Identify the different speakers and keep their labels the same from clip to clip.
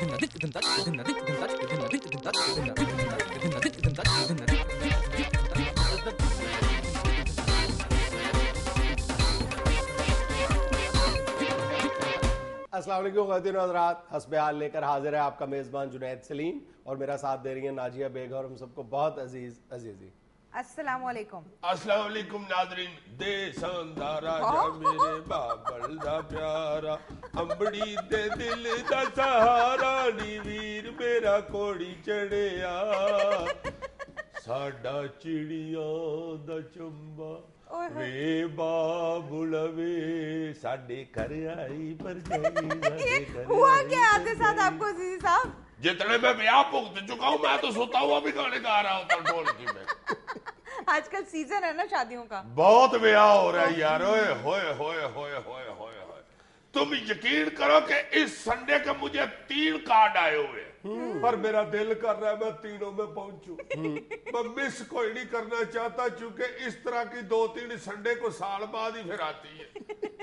Speaker 1: السلام علیکم خواتین و حضرات، حسب حال لے کر حاضر ہے آپ کا میزبان جنید سلیم، اور میرا ساتھ دے رہی ہیں ناجیہ بیگ، اور ہم سب کو بہت عزیزی
Speaker 2: السلام علیکم۔
Speaker 3: السلام علیکم ناظرین، دے ساندارا جا میرے بابل دا پیارا، امبڑی دے دل دا سہارا، نی ویر میرا کوڑی چڑھیا، ساڈا چڑیاں دا چمبا وے بابل وے، ساڈے گھر آئی پر جائی۔
Speaker 2: ہوا کیا آپ کے ساتھ آپ کو عزیزی صاحب؟
Speaker 3: جتنے میں بیاہ بھگت چکا ہوں، میں تو سوتا ہوا بھی گانے گا رہا ہوتا ڈھولکی میں۔
Speaker 2: آج کل سیزن ہے نا شادیوں کا،
Speaker 3: بہت بیاہ ہو رہا ہے یار، ہوئے ہوئے ہوئے ہوئے ہوئے ہوئے ہوئے۔ تم یقین کرو کہ اس سنڈے کے مجھے 3 کارڈ آئے ہوئے، پر میرا دل کر رہا ہے میں تینوں میں پہنچوں۔ میں مس کوئی نہیں کرنا چاہتا، چونکہ اس طرح کی 2-3 سنڈے کو سال بعد ہی پھر آتی ہے،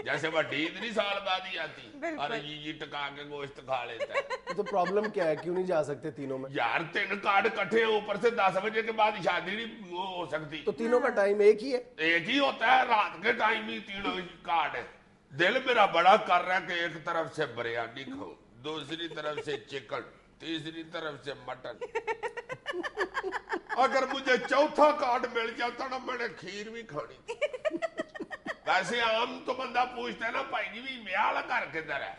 Speaker 3: جیسے وہ عید نہیں سال بعد ہی آتی، ارے یہ ٹکا کے گوشت کھا لیتا ہے۔
Speaker 1: تو پرابلم کیا ہے، کیوں نہیں جا سکتے تینوں میں؟
Speaker 3: یار 3 کارڈ کٹھے ہیں، اوپر سے 10 بجے کے بعد شادی نہیں ہو سکتی۔
Speaker 1: تو تینوں کا ٹائم ایک ہی ہے؟
Speaker 3: ایک ہی ہوتا ہے، رات کے ٹائم ہی 3 کارڈ ہے۔ دل میرا بڑا کر رہا ہے کہ ایک طرف سے بریانی کھاؤں، دوسری طرف سے چکن، تیسری طرف سے مٹن۔ اگر مجھے 4تھا کارڈ مل جاتا نا، میں نے کھیر بھی کھانی تھی۔ ویسے عام تو بندہ پوچھتا ہے نا، بھائی جی بھی بیاہ والا گھر کدھر ہے؟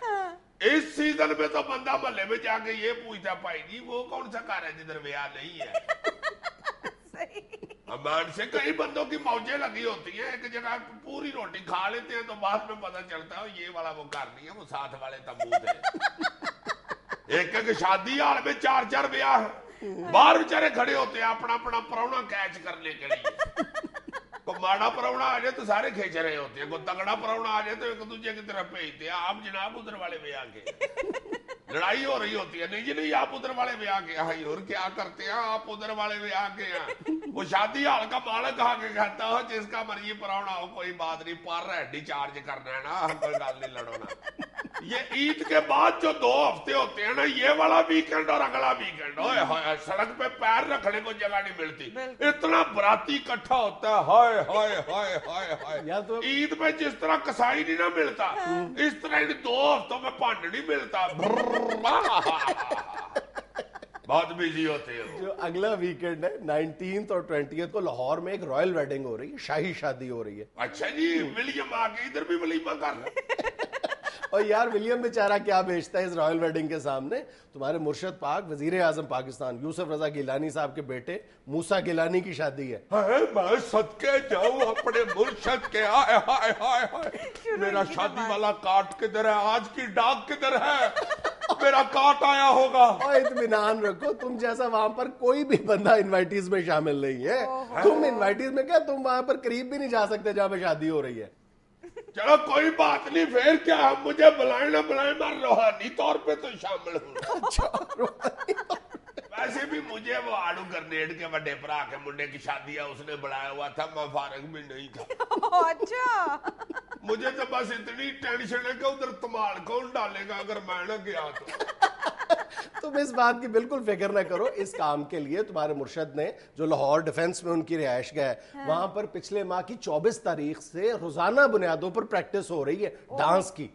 Speaker 3: اس سیزن میں تو بندہ محلے میں جا کے یہ پوچھتا ہے، بھائی جی وہ کون سا گھر ہے جدھر بیاہ نہیں ہے؟ امان سے کئی بندوں کی موجیں لگی ہوتی ہیں، ایک جگہ پوری روٹی کھا لیتے ہیں تو بعد میں پتہ چلتا ہے یہ والا وہ گھر نہیں ہے، وہ ساتھ والے تابوت ہے۔ ایک شادی ہال میں 4 بیاہ ہیں، باہر بیچارے کھڑے ہوتے ہیں اپنا اپنا پرونا کیچ کرنے کے لیے۔ کوئی ماڑا پرونا آ جائے تو سارے کھینچ رہے ہوتے ہیں، کوئی تگڑا پرونا آ جائے تو ایک دوسرے کی طرف بھیجتے ہیں، آپ جناب ادھر والے بیاہ کے۔ لڑائی ہو رہی ہوتی ہے، نہیں جی نہیں آپ ادھر والے بیاہ کے ہیں، اور کیا کرتے ہیں آپ ادھر والے بیاہ کے ہیں۔ وہ شادی ہال کا مالک آ کے کہتا ہو جس کا مرضی پراؤنا ہو کوئی بات نہیں، پر ریڈی چارج کرنا ہے نا، کوئی گل نہیں، لڑو نا۔ یہ عید کے بعد جو 2 ہفتے ہوتے ہیں نا، یہ والا ویکنڈ اور اگلا ویکنڈ، ہوئے ہوئے سڑک پہ پیر رکھنے کو جگہ نہیں ملتی، اتنا براتی اکٹھا ہوتا ہے، ہائے ہائے ہائے ہائے ہائے۔ عید میں جس طرح کسائی نہیں نہ ملتا، اس طرح ان 2 ہفتوں میں پانڈ نہیں ملتا، بہت بیزی ہوتے ہیں۔
Speaker 1: جو اگلا ویکنڈ ہے 19 اور 20 کو لاہور میں ایک رائل ویڈنگ ہو رہی ہے، شاہی شادی ہو رہی ہے۔
Speaker 3: اچھا جی، ولیم آ کے ادھر بھی ولیمہ کر رہا۔
Speaker 1: اور یار ولیم بیچارہ کیا بیچتا ہے اس رائل ویڈنگ کے سامنے؟ تمہارے مرشد پاک وزیر اعظم پاکستان یوسف رضا گیلانی صاحب کے بیٹے موسیٰ گیلانی کی شادی ہے۔
Speaker 3: میں صدقے جاؤں اپنے مرشد کے، آئے ہائے ہائے ہائے، میرا شادی والا کارڈ کدھر ہے؟ آج کی ڈاک کدھر ہے؟ میرا کارڈ آیا ہوگا۔
Speaker 1: اور اطمینان رکھو، تم جیسا وہاں پر کوئی بھی بندہ انوائٹیز میں شامل نہیں ہے۔ تم انوائٹیز میں کیا، تم وہاں پر قریب بھی نہیں جا سکتے جہاں پہ شادی ہو رہی ہے۔
Speaker 3: چلو کوئی بات نہیں، پھر کیا، ہم مجھے بلائیں نہ بلائیں، میں روحانی طور پہ تو شامل ہوں۔ ویسے بھی مجھے وہ آڑو گرنیڈ کے بڑے برا کے منڈے کی شادی ہے، اس نے بلایا ہوا تھا، میں فارغ بھی نہیں تھا۔
Speaker 2: اچھا،
Speaker 3: مجھے تو بس اتنی ٹینشن ہے کہ ادھر تمال کون ڈالے گا اگر میں نہ گیا تو۔
Speaker 1: تم اس بات کی بالکل فکر نہ کرو، اس کام کے لیے تمہارے مرشد نے جو لاہور ڈیفنس میں ان کی رہائش گاہ ہے، وہاں پر پچھلے ماہ کی 24 تاریخ سے روزانہ بنیادوں پر پریکٹس ہو رہی ہے ڈانس کی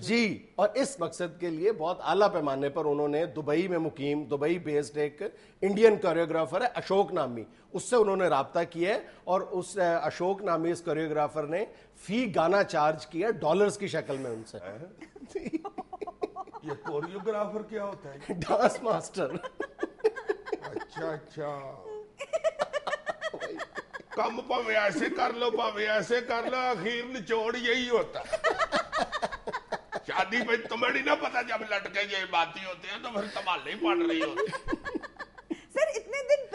Speaker 1: جی۔ اور اس مقصد کے لیے بہت اعلیٰ پیمانے پر انہوں نے دبئی میں مقیم، دبئی بیسڈ ایک انڈین کوریوگرافر ہے اشوک نامی، اس سے انہوں نے رابطہ کیا ہے، اور اس اشوک نامی اس کوریوگرافر نے فی گانا چارج کیا ڈالرز کی شکل میں ان سے۔
Speaker 3: یہ کوریوگرافر کیا ہوتا ہے؟
Speaker 1: Dance master.
Speaker 3: اچھا اچھا، کم پاوے ایسے کر لو پاوے ایسے کر لو، اخیر نچوڑ یہی ہوتا ہے۔ شادی پہ تمہیں نہیں نہ پتا، جب لٹکے یہ باتی ہوتے ہیں تو پھر تمالے ہی پڑ رہی ہوتی۔
Speaker 2: سر اتنے دن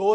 Speaker 1: 2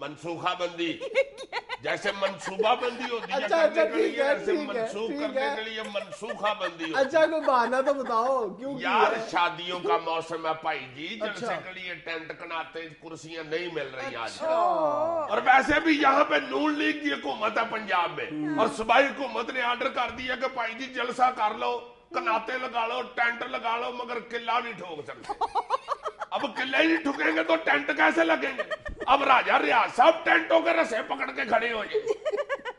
Speaker 3: منصوبہ بندی جیسے منصوبہ بندی ہوتی ہے
Speaker 1: اچھا
Speaker 3: کرنے کے لیے،
Speaker 1: ٹھیک ہے
Speaker 3: ایسے
Speaker 1: ٹھیک ہے
Speaker 3: منسوخ
Speaker 1: ٹھیک
Speaker 3: کرنے
Speaker 1: ہے.
Speaker 3: کے لیے منسوخہ بندی ہوتی ہے.
Speaker 1: اچھا کوئی بہانہ تو بتاؤ کیوں کی
Speaker 3: یار
Speaker 1: ہے؟
Speaker 3: شادیوں کا موسم ہے بھائی جی، جلسے
Speaker 1: اچھا.
Speaker 3: کے لیے ٹینٹ کناتے کرسیاں نہیں مل رہی آج.
Speaker 1: اچھا
Speaker 3: اور ویسے بھی یہاں پہ نون لیگ کی حکومت ہے پنجاب میں، اور صوبائی حکومت نے آرڈر کر دیا کہ بھائی جی جلسہ کر لو، کناتے لگا لو، ٹینٹ لگا لو، مگر قلعہ نہیں ٹھوک سکتے. اب قلعے نہیں ٹھکیں گے تو ٹینٹ کیسے لگیں گے؟ اب راجہ ریاض صاحب ٹینٹوں کے رسے پکڑ کے کھڑے ہو جائیں.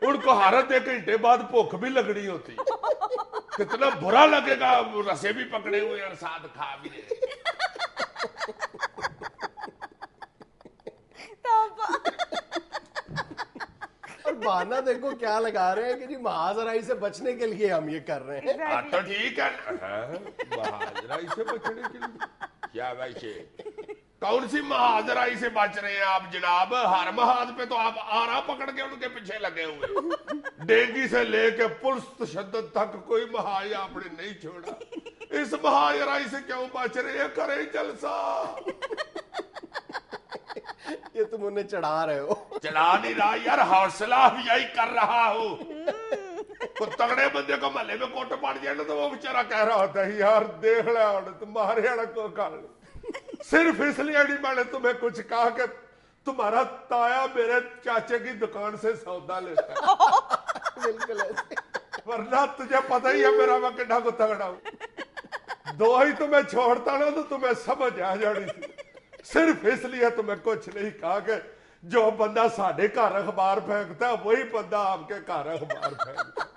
Speaker 3: ان کو حالت 1 گھنٹے بعد بھوک بھی لگنی ہوتی، کتنا برا لگے گا. رسے بھی پکڑے ہوئے اور ساتھ کھا بھی رہے.
Speaker 1: اور بہانہ دیکھو کیا لگا رہے ہیں کہ جی مہاجرائی سے بچنے کے لیے ہم یہ کر رہے ہیں.
Speaker 3: تو ٹھیک ہے، مہاجرائی سے بچنے کے لیے کیا ویسے کون سی مہاجرائی سے بچ رہے ہیں آپ جناب؟ ہر محاذ پہ تو آپ آرا پکڑ کے ان کے پیچھے لگے ہوئے. ڈینگی سے لے کے پولیس تشدد تک کوئی مہاجر آپ نے نہیں چھوڑا. اس مہاجرائی سے کیوں بچ رہے ہیں؟ کریں جلسہ.
Speaker 1: یہ تم انہیں چڑھا رہے ہو.
Speaker 3: چلا نہیں رہا یار، حوصلہ افزائی کر رہا ہوں. کوئی تگڑے بندے کو محلے میں کوٹ پڑ جائے نا تو وہ بیچارہ کہہ رہا ہوتا ہے یار دیکھ لیا تمہارے والا کو کر لے. صرف اس لیے نہیں میں نے تمہیں کچھ کہا کہ تمہارا تایا میرے چاچے کی دکان سے سودا لیتا ہے.
Speaker 1: بالکل ایسے.
Speaker 3: ورنہ تجھے پتہ ہی ہے میرا میں کڈا کو تگڑا ہوں. دو ہی تمہیں چھوڑتا نا تو تمہیں سمجھ آ جانی تھی. صرف اس لیے تمہیں کچھ نہیں کہا کہ جو بندہ ساڑھے گھر اخبار پھینکتا ہے وہی بندہ آپ کے گھر اخبار پھینکتا ہے.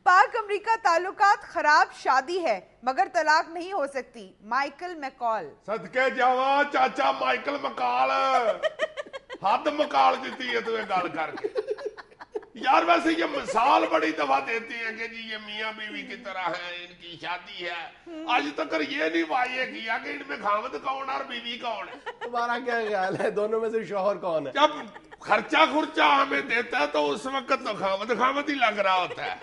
Speaker 2: پاک امریکہ تعلقات خراب شادی ہے مگر طلاق نہیں ہو سکتی، مائیکل میکال.
Speaker 3: صدقے جاواں چاچا مائیکل مکال، حد مکال دیتی ہے تمہیں گل کر کے. یار ویسے یہ مثال بڑی دفعہ دیتی ہے کہ جی یہ میاں بیوی کی طرح ہے، ان کی شادی ہے. آج تک یہ نہیں واضح کیا کہ ان میں خاوند کون اور بیوی کون ہے.
Speaker 1: تمہارا کیا خیال ہے دونوں میں سے شوہر کون ہے؟
Speaker 3: جب خرچہ ہمیں دیتا ہے تو اس وقت تو خاوند ہی لگ رہا ہوتا ہے،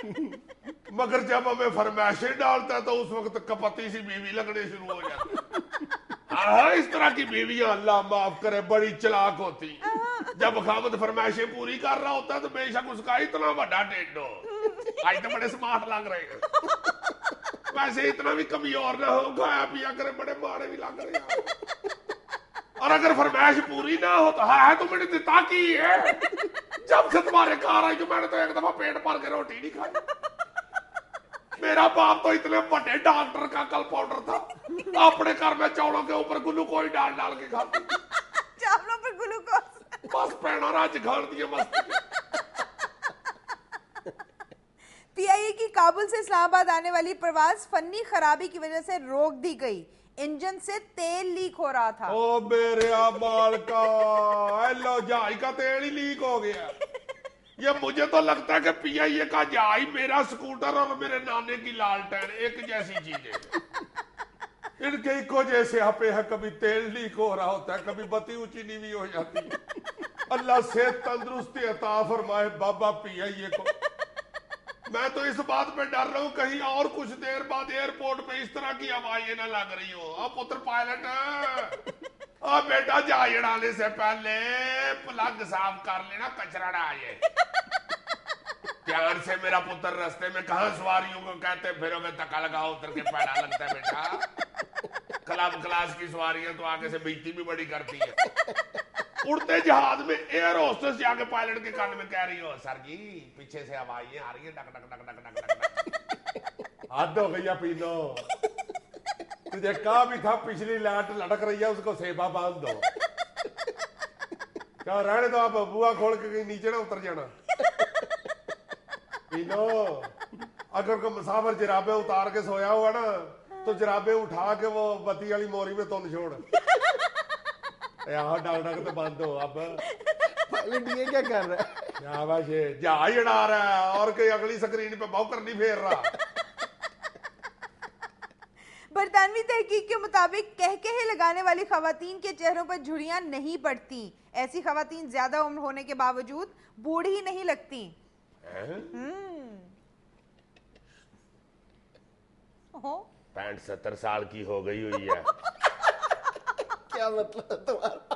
Speaker 3: مگر جب ہمیں فرمائشیں ڈالتا ہے تو اس وقت کپتی سی بیوی لگنے شروع ہو جاتی ہے. ہاں اس طرح کی بیویاں اللہ معاف کرے بڑی چلاک ہوتی. جب خاوند فرمائشیں پوری کر رہا ہوتا ہے تو بے شک اس کا اتنا بڑا ٹینڈ ہو، آج تو بڑے سمارٹ لگ رہے ہیں، ویسے اتنا بھی کبھی اور نہ ہو، کھایا پیا کرے بڑے مارے بھی لگ رہے ہیں. اور اگر فرمائش پوری نہ ہو تو ہے تو میں نے دیتا کی ہے. جب سے تمہارے کار آئی تو میں نے تو ایک دفعہ پیٹ بھر کے روٹی نہیں کھائی. میرا باپ تو اتنے بڑے ڈاکٹر کا کل پاؤڈر تھا، اپنے گھر میں چاولوں کے اوپر گلوکوز ڈال کے کھاتی.
Speaker 2: چاولوں پر گلوکوز.
Speaker 3: بس پیڑا راج گھر دیے مست.
Speaker 2: پی آئی اے کی کابل سے اسلام آباد آنے والی پرواز فنی خرابی کی وجہ سے روک دی گئی، انجن سے تیل لیک ہو رہا تھا.
Speaker 3: او میرے مالکا، ایلو جہاز کا تیل ہی لیک ہو گیا. یہ مجھے تو لگتا ہے کہ پی آئی اے کا جہاز میرا سکوٹر اور میرے نانے کی لالٹین ایک جیسی چیزیں، ان کے ایکو جیسے آپے ہے. کبھی تیل لیک ہو رہا ہوتا ہے، کبھی بتی اونچی نیوی ہو جاتی ہے. اللہ صحت تندرستی عطا فرمائے بابا پی آئی اے کو. میں تو اس بات پہ ڈر رہا ہوں کہیں اور کچھ دیر بعد ایئرپورٹ پہ اس طرح کی ہوائیں نہ لگ رہی ہو. اب پتر پائلٹ بیٹا جہاز اڑانے سے پہلے پلگ صاف کر لینا، کچرا نہ آئے. دھیان سے میرا پتر رستے میں کہاں سواریوں کو کہتے پھرو گے دھکا لگاؤ اتر کے پیڑا لگتا ہے بیٹا. کلب کلاس کی سواریاں تو آگے سے بیٹی بھی بڑی کرتی ہے. اڑتے جہاز میں ایئر ہوسٹس جا کے پائلٹ کے کان میں کہہ رہی ہو سر جی پیچھے سے ہوائیں آ رہی ہیں ڈک ڈک ڈک ڈک ڈک ڈک. حد ہو گئی پینو، تجھے کہا بھی تھا پچھلی لائٹ لٹک رہی ہے اس کو سیبا باندھ دو. کیا رہنے دو، آپ بوا کھول کے کہیں نیچے نہ اتر جانا. پینو اگر کوئی مسافر جرابے اتار کے سویا ہوا نا تو جرابے اٹھا کے وہ بتی والی موری میں تن چھوڑ. ڈاک ڈاک تو بند ہو. اب
Speaker 1: پائلٹ یہ کیا کر رہا ہے؟
Speaker 3: کیا بس یہ جہاز اڑا رہا ہے اور کوئی اگلی سکرین پہ بھوکر نہیں پھیر رہا.
Speaker 2: برطانوی تحقیق کے مطابق کہکہے لگانے والی خواتین کے چہروں پر جھریاں نہیں پڑتی. ایسی خواتین زیادہ عمر ہونے کے باوجود بوڑھی نہیں لگتی. 65-70 سال کی ہو گئی ہوئی ہے.
Speaker 1: کیا مطلب تمہارا؟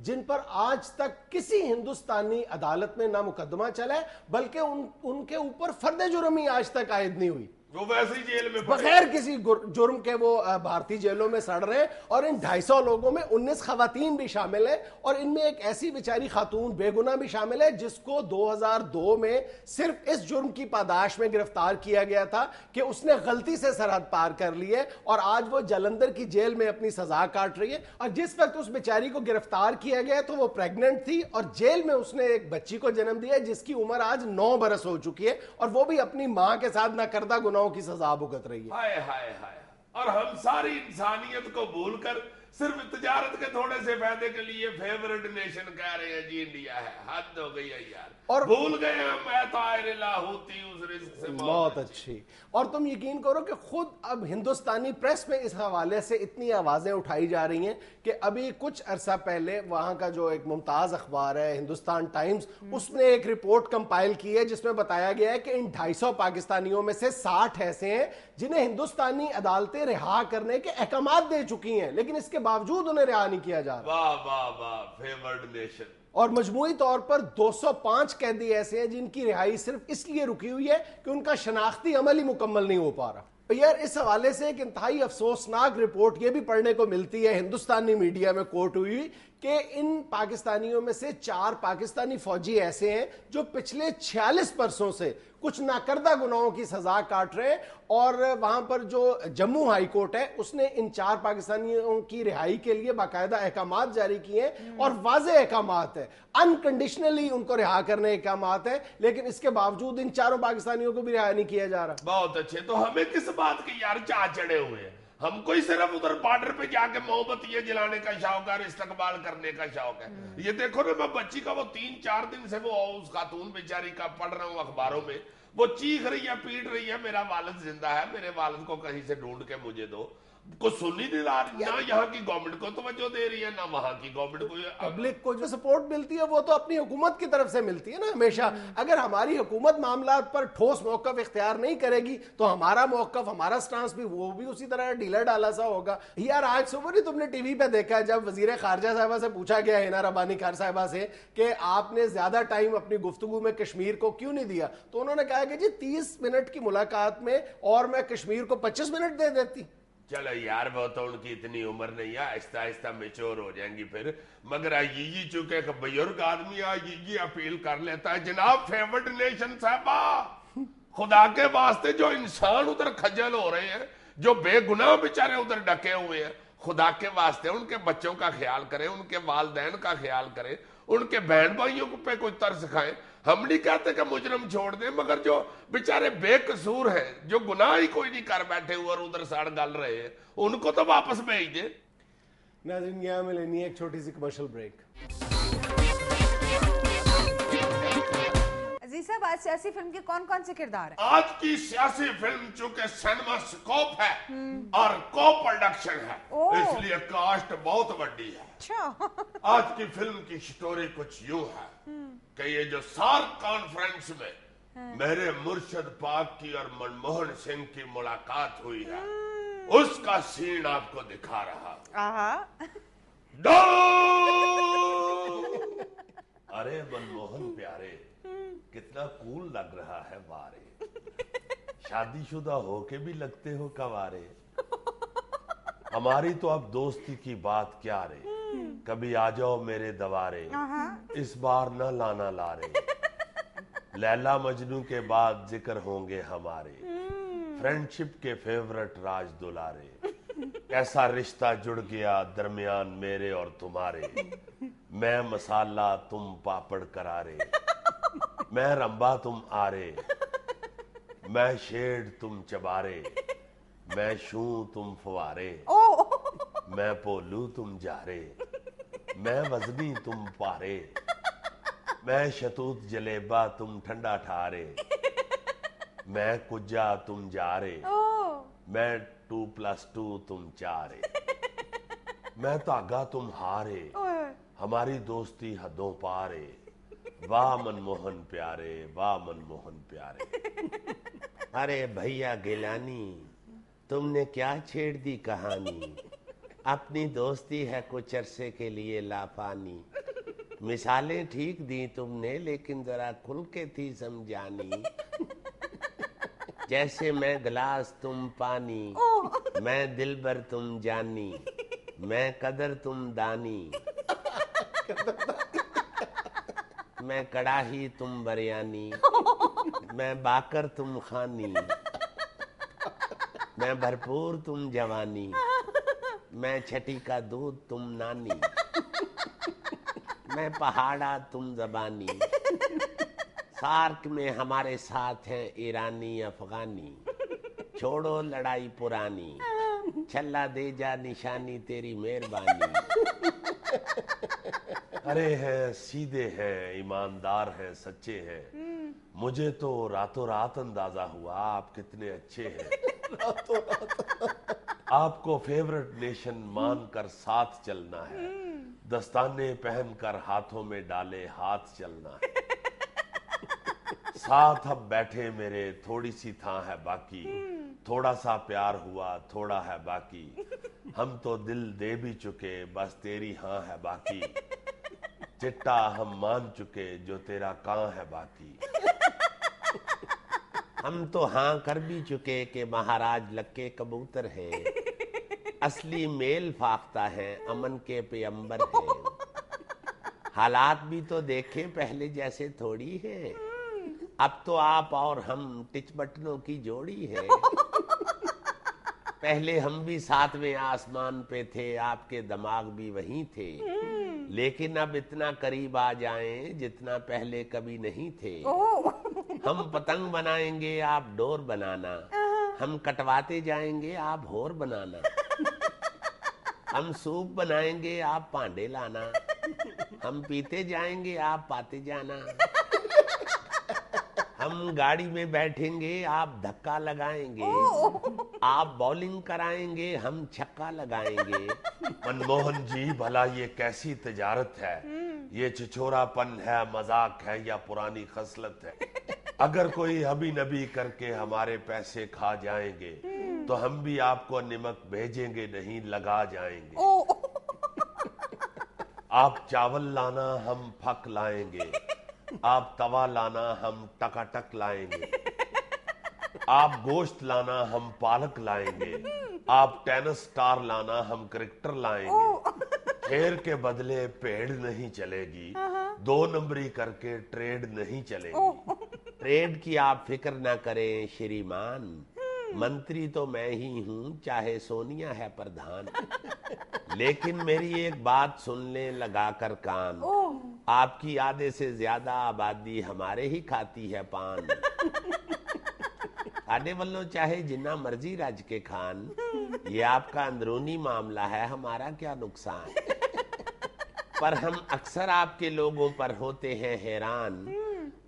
Speaker 1: جن پر آج تک کسی ہندوستانی عدالت میں نہ مقدمہ چلا ہے بلکہ ان کے اوپر فرد جرم ہی آج تک عائد نہیں ہوئی.
Speaker 3: وہ ویسے ہی جیل میں
Speaker 1: بغیر کسی جرم کے وہ بھارتی جیلوں میں سڑ رہے ہیں. اور ان 250 لوگوں میں 19 خواتین بھی شامل ہیں, اور ان میں ایک ایسی بیچاری خاتون بے گناہ بھی شامل ہے جس کو 2002 میں صرف اس جرم کی پاداش میں گرفتار کیا گیا تھا کہ اس نے غلطی سے سرحد پار کر لی ہے, اور آج وہ جلندھر کی جیل میں اپنی سزا کاٹ رہی ہے. اور جس وقت اس بیچاری کو گرفتار کیا گیا تو وہ پریگننٹ تھی, اور جیل میں اس نے ایک بچی کو جنم دیا جس کی عمر آج 9 برس ہو چکی ہے, اور وہ بھی اپنی ماں کے ساتھ نہ کردہ گناہوں کی سزا بھگت رہی ہے.
Speaker 3: ہائے ہائے ہائے. اور ہم ساری انسانیت کو بھول کر صرف تجارت کے تھوڑے سے فائدے کے لیے فیورٹ نیشن کہہ رہے ہیں جی انڈیا ہے. حد ہو گئی ہے یار. اور بھول گئے ہم اے طائر لاہوتی اس رزق سے
Speaker 1: بہت اچھی. اور تم یقین کرو کہ خود اب ہندوستانی پریس میں اس حوالے سے اتنی آوازیں اٹھائی جا رہی ہیں کہ ابھی کچھ عرصہ پہلے وہاں کا جو ایک ممتاز اخبار ہے ہندوستان ٹائمز, اس نے ایک رپورٹ کمپائل کی ہے جس میں بتایا گیا ہے کہ ان 250 پاکستانیوں میں سے 60 ایسے ہیں جنہیں ہندوستانی عدالتیں رہا کرنے کے احکامات دے چکی ہیں, لیکن اس کے باوجود انہیں رہا نہیں کیا جا رہا.
Speaker 3: واہ واہ واہ, فیورڈ نیشن.
Speaker 1: اور مجموعی طور پر 205 قیدی ایسے ہیں جن کی رہائی صرف اس لیے رکی ہوئی ہے کہ ان کا شناختی عمل ہی مکمل نہیں ہو پا رہا. یار اس حوالے سے ایک انتہائی افسوسناک رپورٹ یہ بھی پڑھنے کو ملتی ہے, ہندوستانی میڈیا میں کوٹ ہوئی, کہ ان پاکستانیوں میں سے 4 پاکستانی فوجی ایسے ہیں جو پچھلے 46 برسوں سے کچھ ناکردہ گناہوں کی سزا کاٹ رہے ہیں, اور وہاں پر جو جموں ہائی کورٹ ہے اس نے ان 4 پاکستانیوں کی رہائی کے لیے باقاعدہ احکامات جاری کیے ہیں, اور واضح احکامات ہیں, انکنڈیشنلی ان کو رہا کرنے احکامات ہیں, لیکن اس کے باوجود ان 4 پاکستانیوں کو بھی رہا نہیں کیا جا رہا.
Speaker 3: بہت اچھے. تو ہمیں کس بات کی یار چاہ چڑھے ہوئے ہیں؟ ہم کوئی صرف ادھر بارڈر پہ جا کے مومبتیاں جلانے کا شوق ہے اور استقبال کرنے کا شوق ہے. یہ دیکھو نا, میں بچی کا وہ 3-4 دن سے وہ اس خاتون بیچاری کا پڑھ رہا ہوں اخباروں میں, وہ چیخ رہی ہے, پیٹ رہی ہے, میرا والد زندہ ہے, میرے والد کو کہیں سے ڈھونڈ کے مجھے دو. کچھ سنی نہیں رہی, نہ یہاں کی گورنمنٹ کو توجہ دے رہی ہے نہ وہاں کی گورنمنٹ کو.
Speaker 1: پبلک کو جو سپورٹ ملتی ہے وہ تو اپنی حکومت کی طرف سے ملتی ہے نا ہمیشہ. اگر ہماری حکومت معاملات پر ٹھوس موقف اختیار نہیں کرے گی تو ہمارا موقف, ہمارا سٹانس بھی وہ بھی اسی طرح ڈھیلا ڈالا سا ہوگا. یار آج صبح نہیں تم نے ٹی وی پہ دیکھا جب وزیر خارجہ صاحبہ سے پوچھا گیا ہینا ربانی خان صاحبہ سے کہ آپ نے زیادہ ٹائم اپنی گفتگو میں کشمیر کو کیوں نہیں دیا, تو انہوں نے کہا کہ جی 30 منٹ کی ملاقات میں اور میں کشمیر کو 25 منٹ دے دیتی.
Speaker 3: چلو یار وہ تو ان کی اتنی عمر نہیں ہے, آہستہ آہستہ میچور ہو جائیں گی پھر. مگر یہ چونکہ ایک بزرگ آدمی یہ اپیل کر لیتا ہے, جناب فیورڈ نیشن صاحبہ, خدا کے واسطے جو انسان ادھر کھجل ہو رہے ہیں, جو بے گناہ بیچارے ادھر ڈکے ہوئے ہیں, خدا کے واسطے ان کے بچوں کا خیال کریں, ان کے والدین کا خیال کریں, ان کے بہن بھائیوں پہ کوئی ترس کھائیں. ہم نہیں کہتے کہ مجرم چھوڑ دیں, مگر جو بیچارے بے قصور ہیں, جو گناہ ہی کوئی نہیں کر بیٹھے ہوئے اور ادھر سڑ گل رہے ہیں, ان کو تو واپس بھیج دیں.
Speaker 1: ناظرین یہاں میں لینی ہے ایک چھوٹی سی کمرشل بریک.
Speaker 2: عزیز صاحب آج سیاسی فلم کے کون کون سے کردار ہیں؟
Speaker 3: آج کی سیاسی فلم چونکہ سینما سکوپ ہے اور کو پروڈکشن ہے, اس لیے کاسٹ بہت بڑی ہے. آج کی فلم کی سٹوری کچھ یوں ہے کہ یہ جو سارک کانفرنس میں میرے مرشد پاک کی اور منموہن سنگھ کی ملاقات ہوئی ہے, اس کا سین آپ کو دکھا رہا. ارے منموہن پیارے, کتنا کول لگ رہا ہے بارے, شادی شدہ ہو کے بھی لگتے ہو کوارے. ہماری تو اب دوستی کی بات کیا رے, کبھی آ جاؤ میرے دوارے, اس بار نہ لانا لارے. لیلا مجنو کے بعد ذکر ہوں گے ہمارے, فرینڈشپ کے فیورٹ راج دلارے. کیسا رشتہ جڑ گیا درمیان میرے اور تمہارے, میں مسالہ تم پاپڑ کرارے, میں رمبا تم آرے, میں شیڈ تم چبارے, میں شوں تم فوارے, میں پولو تم جارے, میں وزنی تم پارے, میں شتوت جلیبا تم ٹھنڈا ٹھارے, میں کجا تم جارے, میں 2+2 تم چارے, میں تاگا تم ہارے, ہماری دوستی حدوں پارے. واہ منموہن پیارے, واہ منموہن پیارے.
Speaker 4: ارے بھیا گیلانی, تم نے کیا چھیڑ دی کہانی, اپنی دوستی ہے کچھ عرصے کے لیے لافانی، مثالیں ٹھیک دی تم نے لیکن ذرا کھل کے تھی سمجھانی، جیسے میں گلاس تم پانی، میں دل بر تم جانی، میں قدر تم دانی، میں کڑاہی تم بریانی، میں باکر تم خانی، میں بھرپور تم جوانی، میں چھٹی کا دودھ تم نانی، میں پہاڑا تم زبانی، سارک میں ہمارے ساتھ ہیں ایرانی افغانی، چھوڑو لڑائی پرانی، چھلا دے جا نشانی تیری مہربانی۔
Speaker 3: ارے ہیں سیدھے ہیں ایماندار ہیں سچے ہیں، مجھے تو راتوں رات اندازہ ہوا آپ کتنے اچھے ہیں، آپ کو فیورٹ نیشن مان کر ساتھ چلنا ہے، دستانے پہن کر ہاتھوں میں ڈالے ہاتھ چلنا ہے، ساتھ اب بیٹھے میرے تھوڑی سی تھا ہے باقی، تھوڑا سا پیار ہوا تھوڑا ہے باقی، ہم تو دل دے بھی چکے بس تیری ہاں ہے باقی، چٹا ہم مان چکے جو تیرا کاں ہے باقی،
Speaker 4: ہم تو ہاں کر بھی چکے کہ مہاراج لکے کبوتر ہیں، اصلی میل فاختہ ہیں امن کے پیمبر ہیں، حالات بھی تو دیکھیں پہلے جیسے تھوڑی ہے، اب تو آپ اور ہم ٹچ بٹنوں کی جوڑی ہے، پہلے ہم بھی ساتویں آسمان پہ تھے آپ کے دماغ بھی وہیں تھے، لیکن اب اتنا قریب آ جائیں جتنا پہلے کبھی نہیں تھے، ہم پتنگ بنائیں گے آپ ڈور بنانا، ہم کٹواتے جائیں گے آپ ہور بنانا، ہم سوپ بنائیں گے آپ پانڈے لانا، ہم پیتے جائیں گے آپ پاتے جانا، ہم گاڑی میں بیٹھیں گے آپ دھکا لگائیں گے، آپ بولنگ کرائیں گے ہم چھکا لگائیں گے،
Speaker 3: منموہن جی بھلا یہ کیسی تجارت ہے، یہ چھچورا پن ہے مذاق ہے یا پرانی خصلت ہے، اگر کوئی حبی نبی کر کے ہمارے پیسے کھا جائیں گے تو ہم بھی آپ کو نمک بھیجیں گے نہیں لگا جائیں گے، آپ چاول لانا ہم پھک لائیں گے، آپ توا لانا ہم ٹکا ٹک لائیں گے، آپ گوشت لانا ہم پالک لائیں گے، آپ ٹینس سٹار لانا ہم کرکٹر لائیں گے، کھیر کے بدلے پیڑ نہیں چلے گی، دو نمبری کر کے ٹریڈ نہیں چلے گی،
Speaker 4: ٹریڈ کی آپ فکر نہ کریں شریمان، منتری تو میں ہی ہوں چاہے سونیا ہے پردھان، لیکن میری ایک بات سن لیں لگا کر کان، آپ کی آدھے سے زیادہ آبادی ہمارے ہی کھاتی ہے پان، آنے والوں چاہے جنہ مرضی رج کے کھان، یہ آپ کا اندرونی معاملہ ہے ہمارا کیا نقصان، پر ہم اکثر آپ کے لوگوں پر ہوتے ہیں حیران،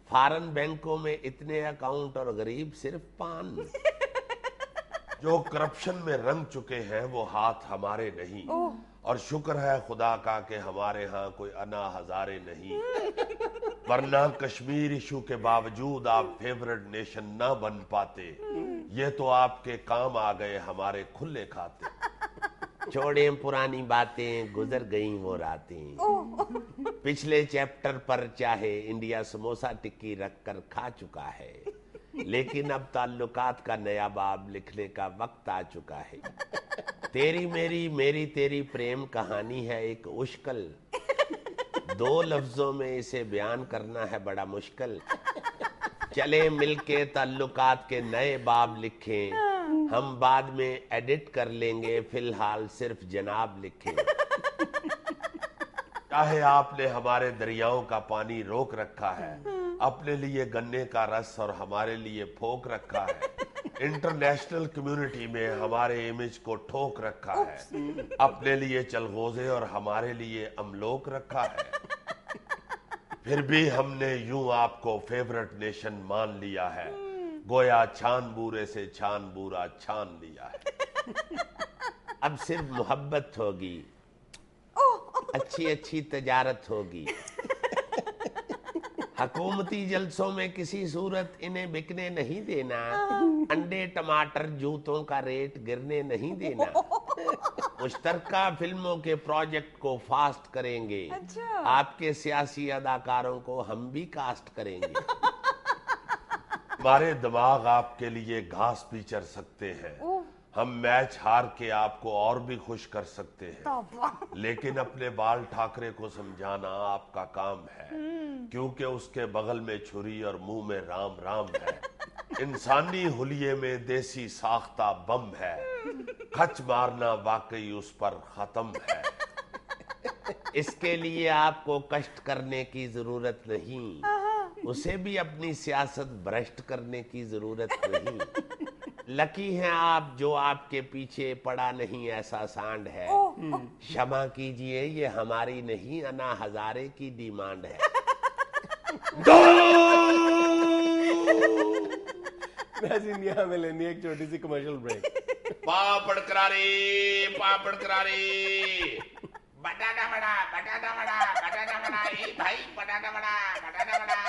Speaker 4: فارن بینکوں میں اتنے اکاؤنٹ اور غریب صرف پان،
Speaker 3: جو کرپشن میں رنگ چکے ہیں وہ ہاتھ ہمارے نہیں، اور شکر ہے خدا کا کہ ہمارے ہاں کوئی انا ہزارے نہیں، ورنہ کشمیر ایشو کے باوجود آپ فیورٹ نیشن نہ بن پاتے، یہ تو آپ کے کام آ گئے ہمارے کھلے کھاتے،
Speaker 4: چھوڑیں پرانی باتیں گزر گئیں وہ راتیں، پچھلے چیپٹر پر چاہے انڈیا سموسا ٹکی رکھ کر کھا چکا ہے، لیکن اب تعلقات کا نیا باب لکھنے کا وقت آ چکا ہے، تیری میری میری تیری پریم کہانی ہے ایک اشکل، دو لفظوں میں اسے بیان کرنا ہے بڑا مشکل، چلیں مل کے تعلقات کے نئے باب لکھیں، ہم بعد میں ایڈٹ کر لیں گے فی الحال صرف جناب لکھیں،
Speaker 3: چاہے آپ نے ہمارے دریاؤں کا پانی روک رکھا ہے، اپنے لیے گنے کا رس اور ہمارے لیے پھونک رکھا ہے، انٹرنیشنل کمیونٹی میں ہمارے امیج کو ٹھوک رکھا ہے، اپنے لیے چلغوزے اور ہمارے لیے املوک رکھا ہے، پھر بھی ہم نے یوں آپ کو فیورٹ نیشن مان لیا ہے، گویا چھان بورے سے چھان بورا چھان لیا ہے،
Speaker 4: اب صرف محبت ہوگی، اچھی اچھی تجارت ہوگی، حکومتی جلسوں میں کسی صورت انہیں بکنے نہیں دینا، انڈے ٹماٹر جوتوں کا ریٹ گرنے نہیں دینا، مشترکہ فلموں کے پروجیکٹ کو فاسٹ کریں گے.
Speaker 2: اچھا.
Speaker 4: آپ کے سیاسی اداکاروں کو ہم بھی کاسٹ کریں گے.
Speaker 3: ہمارے دماغ آپ کے لیے گھاس بھی چر سکتے ہیں. ہم میچ ہار کے آپ کو اور بھی خوش کر سکتے ہیں. لیکن اپنے بال ٹھاکرے کو سمجھانا آپ کا کام ہے, کیونکہ اس کے بغل میں چھری اور منہ میں رام رام ہے. انسانی حلیے میں دیسی ساختہ بم ہے. کھچ مارنا واقعی اس پر ختم ہے.
Speaker 4: اس کے لیے آپ کو کشٹ کرنے کی ضرورت نہیں, اسے بھی اپنی سیاست برشت کرنے کی ضرورت نہیں. لکی ہیں آپ جو آپ کے پیچھے پڑا نہیں ایسا سانڈ ہے. شمع کیجئے یہ ہماری نہیں انا ہزارے کی ڈیمانڈ ہے.
Speaker 1: یہاں میں لینی ایک چھوٹی سی کمرشل بریک.
Speaker 3: پاپڑ کرارے پاپڑ کرارے, بٹاٹا بڑا بٹاٹا بڑا بٹاٹا بڑا, اے بھائی بٹاٹا بڑا بٹاٹا بڑا.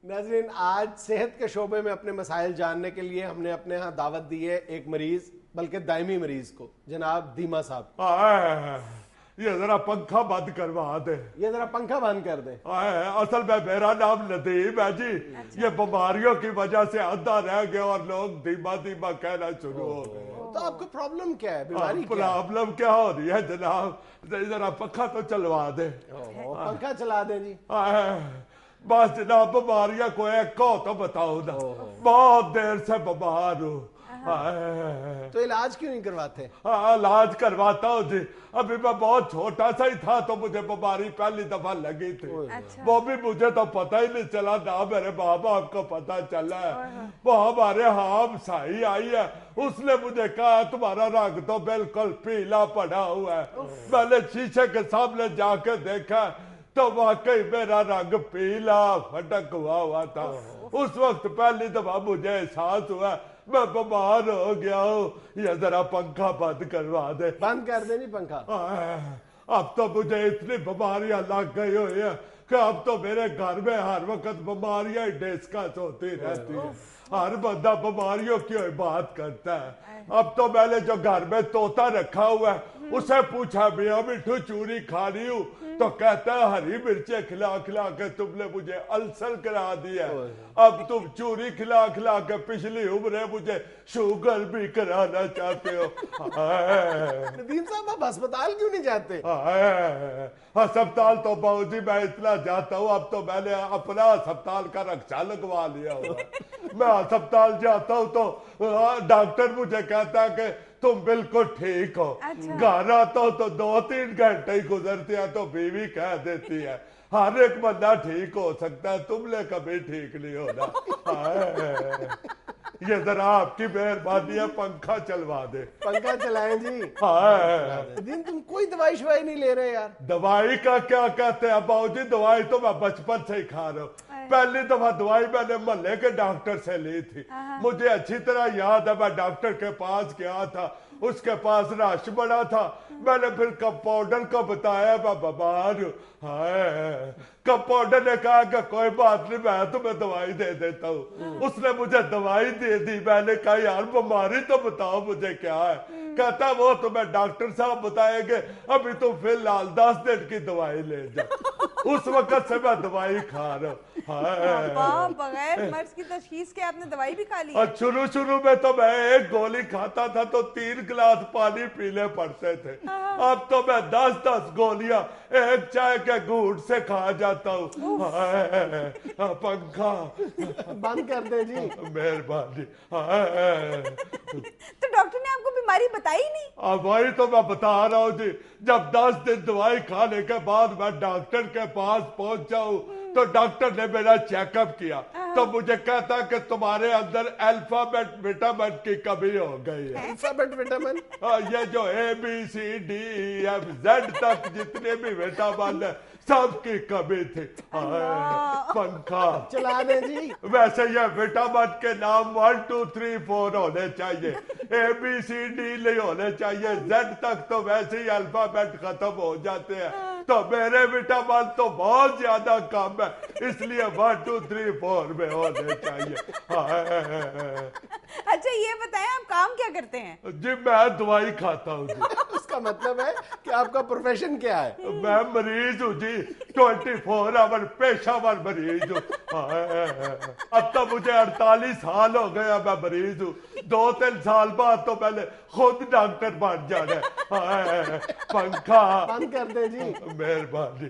Speaker 1: ناظرین, آج صحت کے شعبے میں اپنے مسائل جاننے کے لیے ہم نے اپنے ہاں دعوت دی ہے ایک مریض, بلکہ دائمی مریض کو, جناب دیما صاحب.
Speaker 5: یہ ذرا پنکھا بند کروا دے.
Speaker 1: یہ ذرا پنکھا بند کر دیں.
Speaker 5: اصل میں میرا نام ندیم ہے جی. یہ بیماریوں کی وجہ سے اندھا رہ گیا اور لوگ دیما دیما کہنا شروع ہو گئے.
Speaker 1: تو آپ کو پرابلم کیا ہے, بیماری کیا ہے؟
Speaker 5: پرابلم کیا ہو رہی ہے جناب؟ ذرا پنکھا تو چلوا دے.
Speaker 1: پنکھا چلا دیں جی.
Speaker 5: بس جناب, بیماریاں کو ایک کو تو بتاؤ نا, بہت دیر سے بیمار ہوں.
Speaker 1: تو علاج کیوں نہیں کرواتے؟
Speaker 5: علاج کرواتا ہوں جی. ابھی میں بہت چھوٹا سا ہی تھا تو مجھے بیماری پہلی دفعہ لگی تھی. وہ بھی مجھے تو پتہ ہی نہیں چلا, نہ میرے ماں باپ کو پتہ چلا ہے. وہ ہمارے ہم سائی آئی ہے, اس نے مجھے کہا تمہارا رنگ تو بالکل پیلا پڑا ہوا ہے. میں نے شیشے کے سامنے جا کے دیکھا تو واقعی میرا رنگ پیلا پھٹک ہوا تھا. اس وقت پہلی دفعہ مجھے احساس ہوا میں بیمار ہو گیا ہوں. یہ ذرا پنکھا بند کروا دے.
Speaker 1: بند کر دیں نہیں پنکھا.
Speaker 5: اب تو مجھے اتنی بیماریاں لگ گئی ہوئی ہیں کہ اب تو میرے گھر میں ہر وقت بیماریاں ڈسکس ہوتی رہتی ہیں. ہر بندہ بیماریوں کی بات کرتا ہے. اب تو میں نے جو گھر میں طوطا رکھا ہوا ہے اسے پوچھا میاں مٹھو چوری کھانی ہوں تو کہتا ہے ہری مرچیں کھلا کھلا کے تم نے مجھے السر کرا دیا. اب تم چوری کھلا کھلا کے پچھلی عمریں مجھے شوگر بھی کرانا چاہتے ہو.
Speaker 1: ندیم صاحب, آپ ہسپتال کیوں نہیں جاتے؟
Speaker 5: ہسپتال تو باؤ جی میں اتنا جاتا ہوں, اب تو میں نے اپنا ہسپتال کا رکشہ لگوا لیا ہوا. میں ہسپتال جاتا ہوں تو ڈاکٹر مجھے کہتا ہے کہ تم بالکل ٹھیک ہو. گھر آتا ہوں تو 2-3 گھنٹے ہی گزرتے ہیں تو بیوی کہہ دیتی ہے ہر ایک بندہ ٹھیک ہو سکتا ہے, تم نے کبھی ٹھیک نہیں ہونا. یہ ذرا آپ کی مہربانی ہے, پنکھا چلوا دے.
Speaker 1: پنکھا چلائیں جی. ندیم, تم کوئی دوائی شوائی نہیں لے رہے یار؟
Speaker 5: دوائی کا کیا کہتے ہیں باؤ جی, دوائی تو میں بچپن سے ہی کھا رہا ہوں. پہلی دفعہ دوائی میں نے محلے کے ڈاکٹر سے لی تھی. مجھے اچھی طرح یاد ہے, میں ڈاکٹر کے پاس گیا تھا, اس کے پاس رش بڑا تھا. میں نے پھر کمپاؤنڈر کو بتایا میں بیمار ہوں. کمپاؤنڈر نے کہا کہ کوئی بات نہیں, میں تمہیں دوائی دے دیتا ہوں. اس نے مجھے دوائی دے دی. میں نے کہا یار بیماری تو بتاؤ مجھے کیا ہے. کہتا وہ تمہیں ڈاکٹر صاحب بتائیں گے, ابھی تم فی الحال 10 دن کی دوائی لے جاؤ. اس وقت سے میں دوائی کھا رہا ہوں.
Speaker 2: بغیر مرض کی تشخیص کے آپ نے دوائی بھی کھا لی؟
Speaker 5: شروع میں تو میں ایک گولی کھاتا تھا تو 3 گلاس پانی پینے پڑتے تھے. اب تو میں 10 گولیاں ایک چائے کے گھونٹ سے کھا جاتا ہوں. پنکھا
Speaker 1: بند کر دیں جی.
Speaker 5: مہربانی.
Speaker 2: تو ڈاکٹر نے آپ کو بیماری بتائی نہیں؟
Speaker 5: وہی تو میں بتا رہا ہوں جی. جب 10 دن دوائی کھانے کے بعد میں ڈاکٹر کے پاس پہنچا ہوں تو ڈاکٹر نے میرا چیک اپ کیا تو مجھے کہتا کہ تمہارے اندر الفابیٹ وٹامن کی کمی ہو گئی ہے.
Speaker 1: Alphabet vitamin?
Speaker 5: یہ جو ABCDEFZ تک جتنے بھی وٹامن ہیں سب کی کمی تھی. پنکھا
Speaker 1: چلا دیں جی.
Speaker 5: ویسے یہ وٹامن کے نام 1 2 3 4 ہونے چاہیے, ABCD نہیں ہونے چاہیے. Z تک تو ویسے ہی الفابیٹ ختم ہو جاتے ہیں. تو میرے وٹامن تو بہت زیادہ کم ہے, اس لیے 1 2 3 4 میں ہونے چاہیے.
Speaker 2: اچھا یہ بتائیں آپ کام کیا کرتے ہیں؟
Speaker 5: جی میں دوائی کھاتا ہوں جی.
Speaker 1: اس کا مطلب ہے کہ آپ کا پروفیشن کیا ہے؟
Speaker 5: میں مریض ہوں جی, 24 آور پیشہ ور مریض ہوں. اب تو مجھے 48 سال ہو گیا میں مریض ہوں. 2-3 سال بعد تو میں نے خود ڈاکٹر بن جانا ہے. پنکھا
Speaker 1: بند کر دیں جی.
Speaker 5: مہربانی.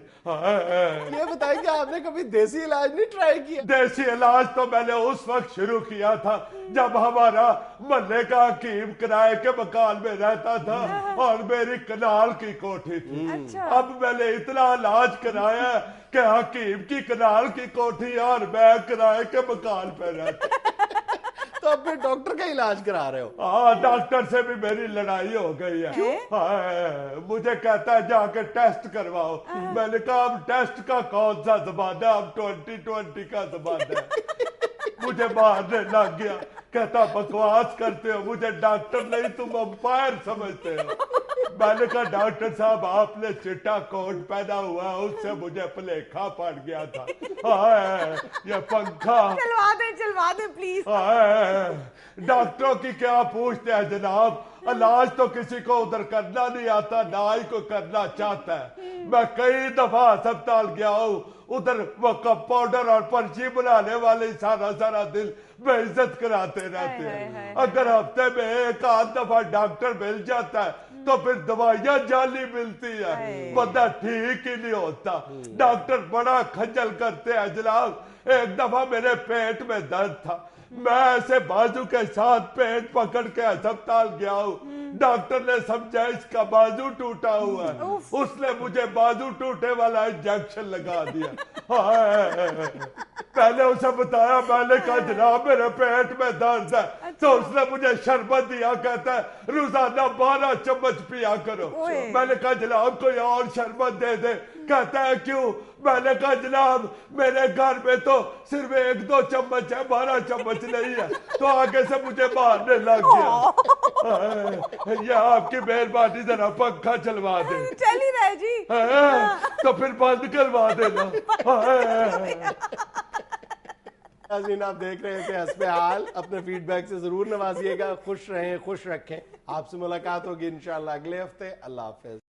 Speaker 1: یہ بتائیں کہ آپ نے کبھی دیسی علاج نہیں ٹرائی کیا؟
Speaker 5: دیسی علاج تو میں نے اس وقت شروع کیا تھا جب ہمارا محلے کا حکیم کرائے کے مکان میں رہتا تھا اور میری کنال کی کوٹھی تھی. اب میں نے اتنا علاج کرایا کہ حکیم کی کنال کی کوٹھی اور میں کرائے کے مکان پہ رہتا.
Speaker 1: تو اب پھر ڈاکٹر کا علاج کرا رہے ہو؟
Speaker 5: ہاں ڈاکٹر سے بھی میری لڑائی ہو گئی ہے. مجھے کہتا ہے جا کے ٹیسٹ کرواؤ. میں نے کہا اب ٹیسٹ کا کون سا زبان ہے, اب 2020 کا زبان ہے. مجھے مارنے لگ گیا, کہتا بکواس کرتے ہو, مجھے ڈاکٹر نہیں تم امپائر سمجھتے ہو. میں نے کہا ڈاکٹر صاحب آپ نے چٹا کوٹ پہنا ہوا, اس سے مجھے پلیکھا پڑ گیا تھا. یہ پنکھا
Speaker 2: چلوا دیں پلیز.
Speaker 5: ڈاکٹروں کی کیا پوچھتے ہیں جناب, علاج تو کسی کو ادھر کرنا نہیں آتا, نہ ہی کوئی کرنا چاہتا ہے. میں کئی دفعہ ہسپتال گیا ہوں, ادھر وہ کمپاؤنڈر اور پرچی بنانے والے سارا دن بے عزت کراتے رہتے ہیں. اگر ہفتے میں 1 دفعہ ڈاکٹر مل جاتا ہے تو پھر دوائیاں جعلی ملتی ہے, بندہ ٹھیک ہی نہیں ہوتا. ڈاکٹر بڑا کھجل کرتے ہیں جناب. ایک دفعہ میرے پیٹ میں درد تھا, میں ایسے بازو کے ساتھ پیٹ پکڑ کے ہسپتال گیا ہوں. ڈاکٹر نے سمجھا اس کا بازو ٹوٹا ہوا ہے, اس نے مجھے بازو ٹوٹے والا انجیکشن لگا دیا. پہلے اسے بتایا, میں نے کہا جناب میرے پیٹ میں درد ہے, تو اس نے مجھے شربت دیا, کہتا ہے روزانہ 12 چمچ پیا کرو. میں نے کہا جناب کوئی اور شربت دے دے. کہتا ہے کیوں؟ میں نے کہا جناب میرے گھر میں تو صرف 1-2 چمچ ہے, 12 چمچ نہیں ہے. تو آگے سے مجھے مارنے لگ گیا. یہ آپ کی مہربانی ذرا پنکھا چلوا دے.
Speaker 2: چل ہی رہے جی.
Speaker 5: تو پھر بند کروا دینا.
Speaker 1: ناظرین آپ دیکھ رہے تھے حسب حال, اپنے فیڈ بیک سے ضرور نوازیے گا. خوش رہیں, خوش رکھیں. آپ سے ملاقات ہوگی انشاءاللہ اگلے ہفتے. اللہ حافظ.